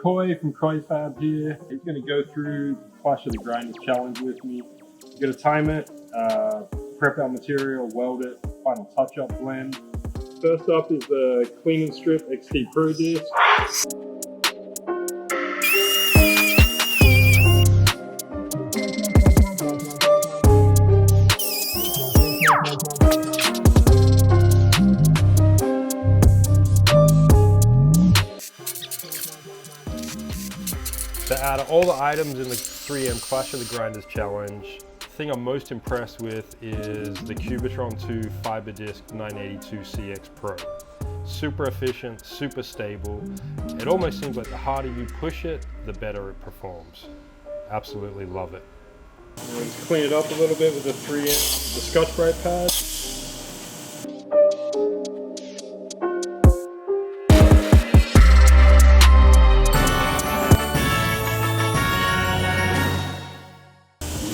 Coy from Coy Fab here. He's going to go through Clash of the Grinders challenge with me. We're going to time it, prep our material, weld it, final touch-up blend. First up is the Clean and Strip XT Pro disc. So out of all the items in the 3M Clash of the Grinders challenge, the thing I'm most impressed with is the Cubitron 2 Fiber Disc 982 CX Pro. Super efficient, super stable. It almost seems like the harder you push it, the better it performs. Absolutely love it. Let's clean it up a little bit with the 3M, the Scotch-Brite pad.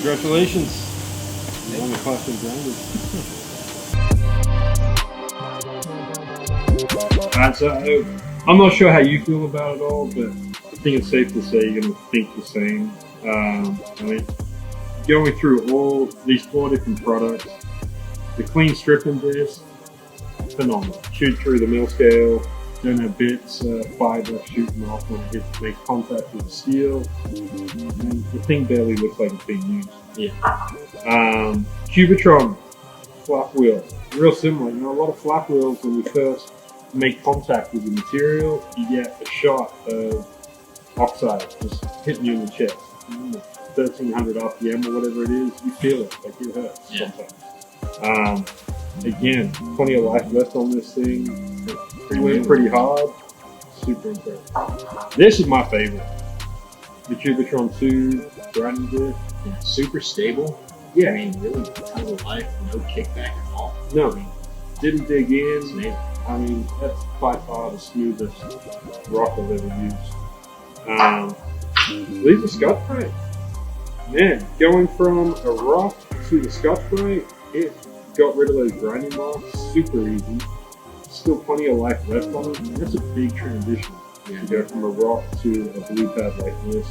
Congratulations on the Clash of Grinders. So I'm not sure how you feel about it all, but I think it's safe to say you're going to think the same. I mean, going through all these 4 different products, the clean stripping disc, phenomenal. Shoot through the mill scale, don't have bits, fiber shooting off when it makes contact with the steel. And the thing barely looks like it's being used. Yeah. Cubitron flap wheel, real similar. You know, a lot of flap wheels when you first make contact with the material, you get a shot of oxide just hitting you in the chest. 1300 RPM or whatever it is, you feel it, like it hurts sometimes. Again, plenty of life left on this thing. Pretty hard. Super impressive. This is my favorite. The Cubitron 2 grinding disc. Yeah, super stable. Yeah. I mean, really tons of life, no kickback at all. No, I mean, didn't dig in. amazing. I mean, that's by far the smoothest rock I've ever used. These are Scotch-Brite. Man, going from a rock to the Scotch-Brite, it got rid of those grinding marks super easy. Still plenty of life left on it. And that's a big transition to go from a rock to a blue pad like this.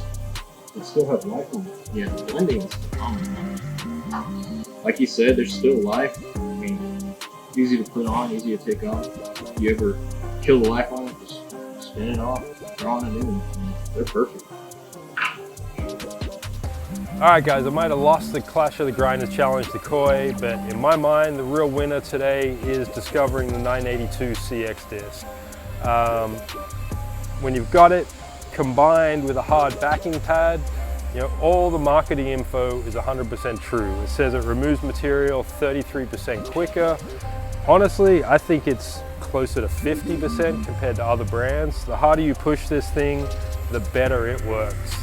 It still has life on it. Yeah, the blending is phenomenal. Like you said, there's still life. I mean, easy to put on, easy to take off. If you ever kill the life on it, just spin it off, throw on a new one. They're perfect. Alright guys, I might have lost the Clash of the Grinders challenge to Coy, but in my mind, the real winner today is discovering the 982 CX disc. When you've got it combined with a hard backing pad, you know, all the marketing info is 100% true. It says it removes material 33% quicker. Honestly, I think it's closer to 50% compared to other brands. The harder you push this thing, the better it works.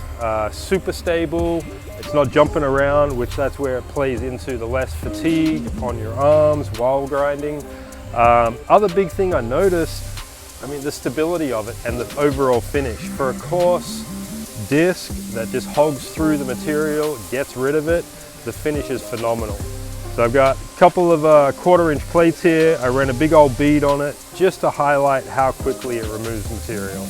Super stable, it's not jumping around, which that's where it plays into the less fatigue on your arms while grinding. Other big thing I noticed, I mean, the stability of it and the overall finish. For a coarse disc that just hogs through the material, gets rid of it, the finish is phenomenal. So I've got a couple of 1/4-inch plates here. I ran a big old bead on it just to highlight how quickly it removes material.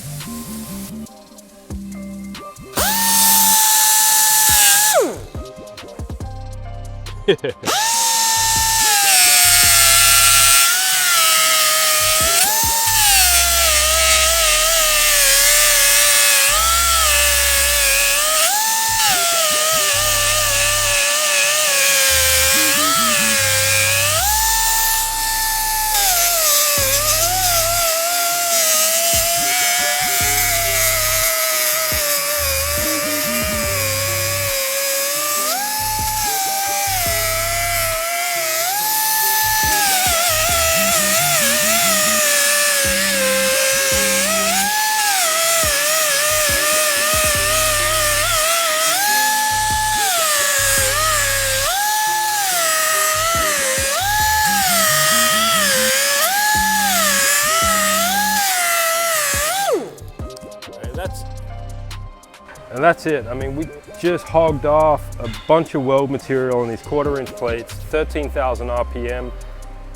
And that's it. I mean, we just hogged off a bunch of weld material on these 1/4-inch plates, 13,000 RPM.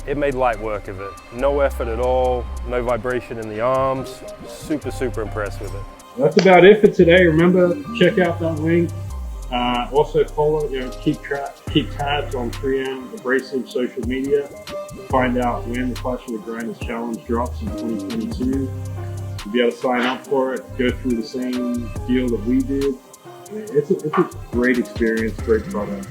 It made light work of it. No effort at all, no vibration in the arms. Super, super impressed with it. That's about it for today. Remember, check out that link. Also follow, keep tabs on 3M Abrasive social media. Find out when the Clash of the Grinders Challenge drops in 2022. You'll be able to sign up for it, go through the same deal that we did. It's a great experience, great product.